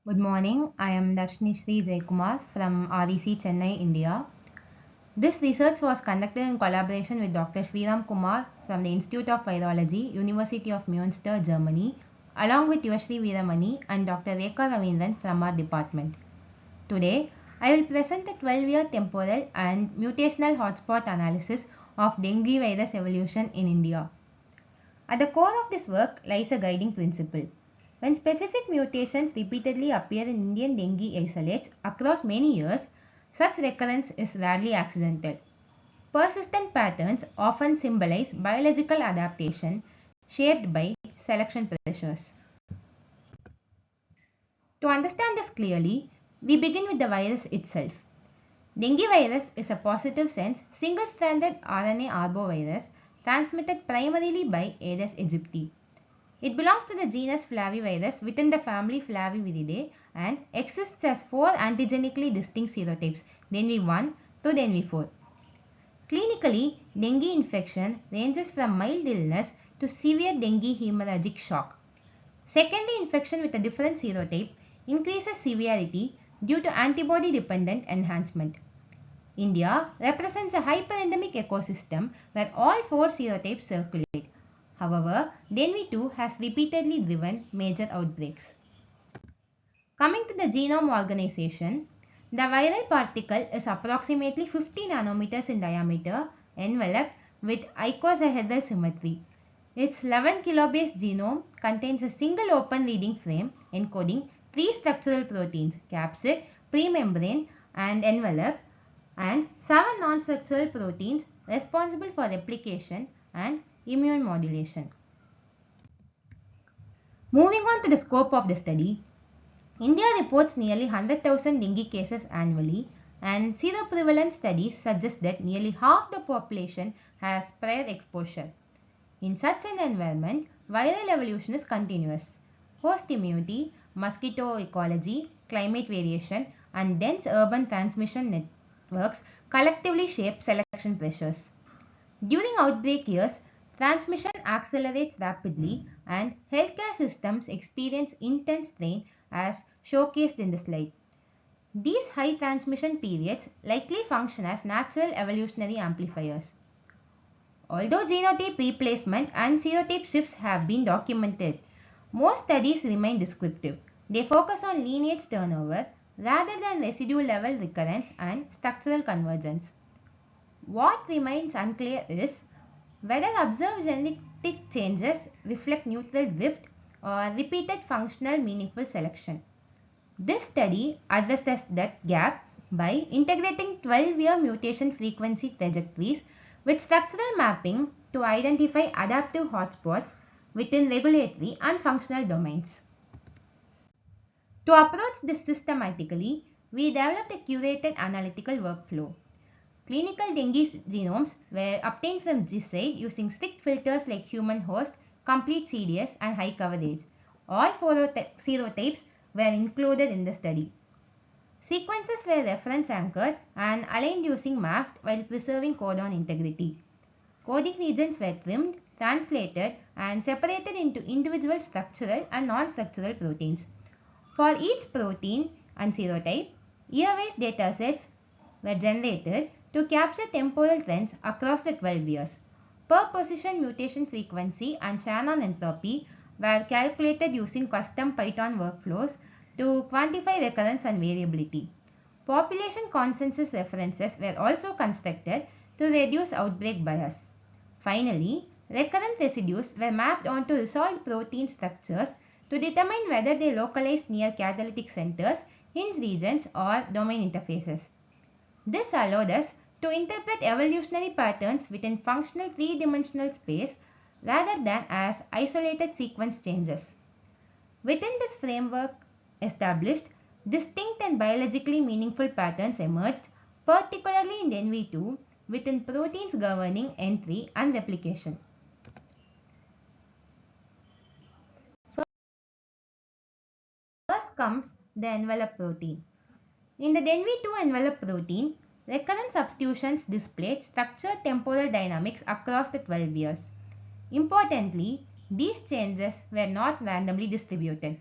Good morning. I am Dharshini Sree Jaikumar from REC Chennai, India. This research was conducted in collaboration with Dr. Sriram Kumar from the Institute of Virology, University of Münster, Germany, along with Yashri Veeramani and Dr. Rekha Ravindran from our department. Today, I will present the 12-year temporal and mutational hotspot analysis of dengue virus evolution in India. At the core of this work lies a guiding principle. When specific mutations repeatedly appear in Indian dengue isolates across many years, such recurrence is rarely accidental. Persistent patterns often symbolize biological adaptation shaped by selection pressures. To understand this clearly, we begin with the virus itself. Dengue virus is a positive sense single-stranded RNA arbovirus transmitted primarily by Aedes aegypti. It belongs to the genus Flavivirus within the family Flaviviridae and exists as four antigenically distinct serotypes, Dengue 1 to Dengue 4. Clinically, dengue infection ranges from mild illness to severe dengue hemorrhagic shock. Secondary infection with a different serotype increases severity due to antibody-dependent enhancement. India represents a hyperendemic ecosystem where all four serotypes circulate. However, Dengue 2 has repeatedly driven major outbreaks. Coming to the genome organization, the viral particle is approximately 50 nanometers in diameter, enveloped with icosahedral symmetry. Its 11 kilobase genome contains a single open reading frame encoding three structural proteins, capsid, premembrane, and envelope, and seven non-structural proteins responsible for replication and immune modulation. Moving on to the scope of the study, India reports nearly 100,000 dengue cases annually, and seroprevalence studies suggest that nearly half the population has prior exposure. In such an environment, viral evolution is continuous. Host immunity, mosquito ecology, climate variation, and dense urban transmission networks collectively shape selection pressures. During outbreak years, transmission accelerates rapidly and healthcare systems experience intense strain as showcased in the slide. These high transmission periods likely function as natural evolutionary amplifiers. Although genotype replacement and serotype shifts have been documented, most studies remain descriptive. They focus on lineage turnover rather than residue level recurrence and structural convergence. What remains unclear is whether observed genetic changes reflect neutral drift or repeated functional meaningful selection. This study addresses that gap by integrating 12-year mutation frequency trajectories with structural mapping to identify adaptive hotspots within regulatory and functional domains. To approach this systematically, we developed a curated analytical workflow. Clinical dengue genomes were obtained from GISAID using strict filters like human host, complete CDS, and high coverage. All four serotypes were included in the study. Sequences were reference anchored and aligned using MAFT while preserving codon integrity. Coding regions were trimmed, translated, and separated into individual structural and non-structural proteins. For each protein and serotype, year-wise datasets were generated to capture temporal trends across the 12 years. Per position mutation frequency and Shannon entropy were calculated using custom Python workflows to quantify recurrence and variability. Population consensus references were also constructed to reduce outbreak bias. Finally, recurrent residues were mapped onto resolved protein structures to determine whether they localized near catalytic centers, hinge regions, or domain interfaces. This allowed us to interpret evolutionary patterns within functional three-dimensional space rather than as isolated sequence changes. Within this framework established, distinct and biologically meaningful patterns emerged, particularly in Dengue2, within proteins governing entry and replication. First comes the envelope protein. In the Dengue2 envelope protein, recurrent substitutions displayed structured temporal dynamics across the 12 years. Importantly, these changes were not randomly distributed.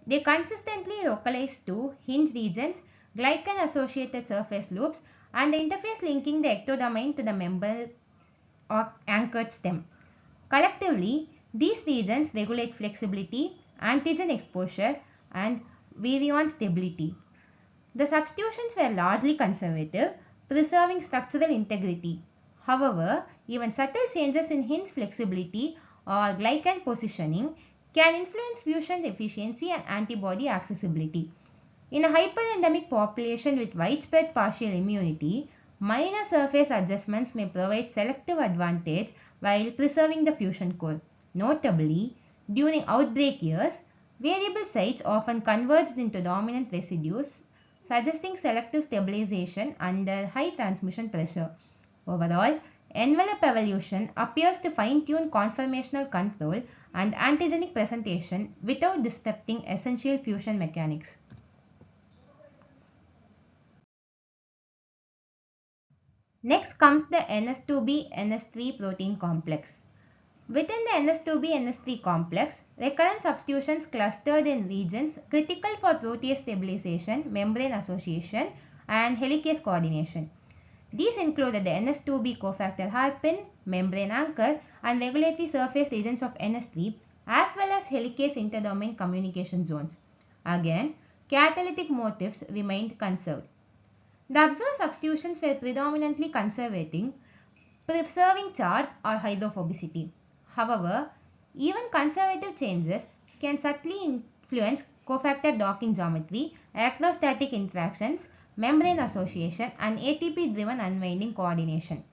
They consistently localize to hinge regions, glycan-associated surface loops, and the interface linking the ectodomain to the member or anchored stem. Collectively, these regions regulate flexibility, antigen exposure, and virion stability. The substitutions were largely conservative, preserving structural integrity. However, even subtle changes in hinge flexibility or glycan positioning can influence fusion efficiency and antibody accessibility. In a hyperendemic population with widespread partial immunity, minor surface adjustments may provide selective advantage while preserving the fusion core. Notably, during outbreak years, variable sites often converged into dominant residues, suggesting selective stabilization under high transmission pressure. Overall, envelope evolution appears to fine-tune conformational control and antigenic presentation without disrupting essential fusion mechanics. Next comes the NS2B-NS3 protein complex. Within the NS2B-NS3 complex, recurrent substitutions clustered in regions critical for protease stabilization, membrane association, and helicase coordination. These included the NS2B cofactor hairpin, membrane anchor, and regulatory surface regions of NS3, as well as helicase interdomain communication zones. Again, catalytic motifs remained conserved. The observed substitutions were predominantly conservating, preserving charge or hydrophobicity. However, even conservative changes can subtly influence cofactor docking geometry, electrostatic interactions, membrane association, and ATP-driven unwinding coordination.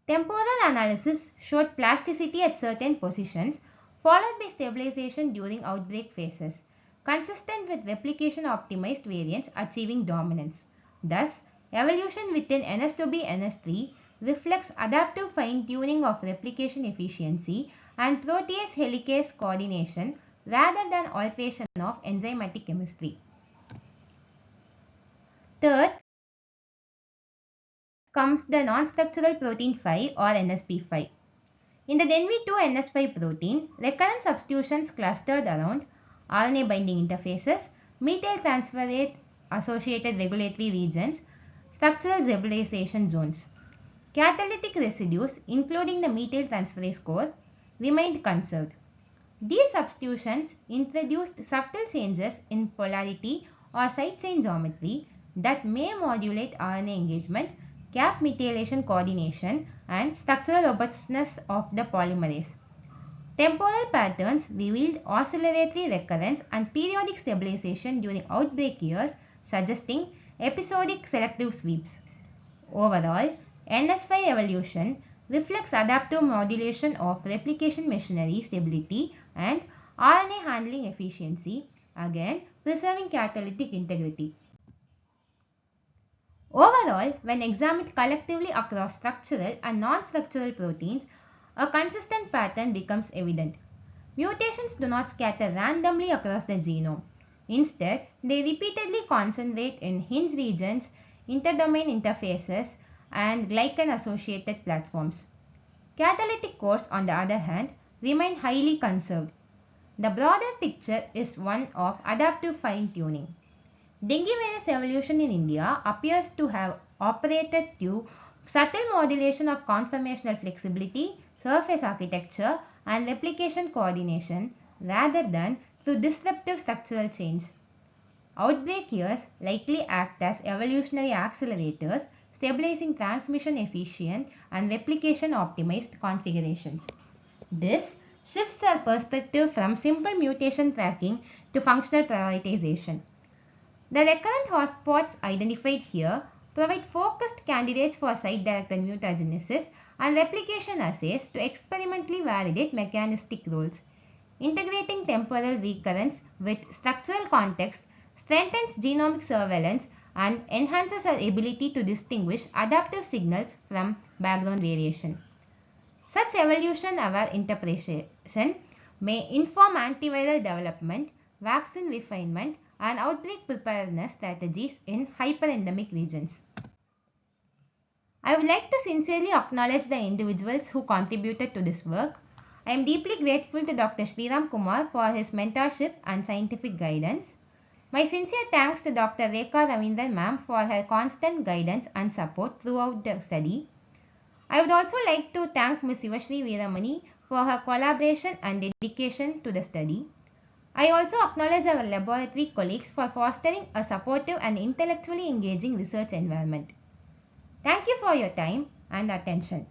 Temporal analysis showed plasticity at certain positions, followed by stabilization during outbreak phases, consistent with replication-optimized variants achieving dominance. Thus, evolution within NS2B-NS3 reflects adaptive fine-tuning of replication efficiency and protease helicase coordination rather than alteration of enzymatic chemistry. Third comes the non-structural protein 5 or NSP5. In the Dengue2 NS5 protein, recurrent substitutions clustered around RNA binding interfaces, methyltransferase associated regulatory regions, structural stabilization zones. Catalytic residues, including the methyltransferase core, remained conserved. These substitutions introduced subtle changes in polarity or side chain geometry that may modulate RNA engagement, cap methylation coordination, and structural robustness of the polymerase. Temporal patterns revealed oscillatory recurrence and periodic stabilization during outbreak years, suggesting episodic selective sweeps. Overall, NS5 evolution reflects adaptive modulation of replication machinery stability and RNA handling efficiency, again preserving catalytic integrity. Overall, when examined collectively across structural and non-structural proteins, a consistent pattern becomes evident. Mutations do not scatter randomly across the genome. Instead, they repeatedly concentrate in hinge regions, interdomain interfaces, and glycan-associated platforms. Catalytic cores, on the other hand, remain highly conserved. The broader picture is one of adaptive fine-tuning. Dengue virus evolution in India appears to have operated through subtle modulation of conformational flexibility, surface architecture, and replication coordination rather than through disruptive structural change. Outbreak years likely act as evolutionary accelerators, stabilizing transmission efficient and replication optimized configurations. This shifts our perspective from simple mutation tracking to functional prioritization. The recurrent hotspots identified here provide focused candidates for site-directed mutagenesis and replication assays to experimentally validate mechanistic roles. Integrating temporal recurrence with structural context strengthens genomic surveillance and enhances our ability to distinguish adaptive signals from background variation. Such evolution-aware interpretation may inform antiviral development, vaccine refinement, and outbreak preparedness strategies in hyperendemic regions. I would like to sincerely acknowledge the individuals who contributed to this work. I am deeply grateful to Dr. Sriram Kumar for his mentorship and scientific guidance. My sincere thanks to Dr. Rekha Ravindran ma'am for her constant guidance and support throughout the study. I would also like to thank Ms. Sivashree Veeramani for her collaboration and dedication to the study. I also acknowledge our laboratory colleagues for fostering a supportive and intellectually engaging research environment. Thank you for your time and attention.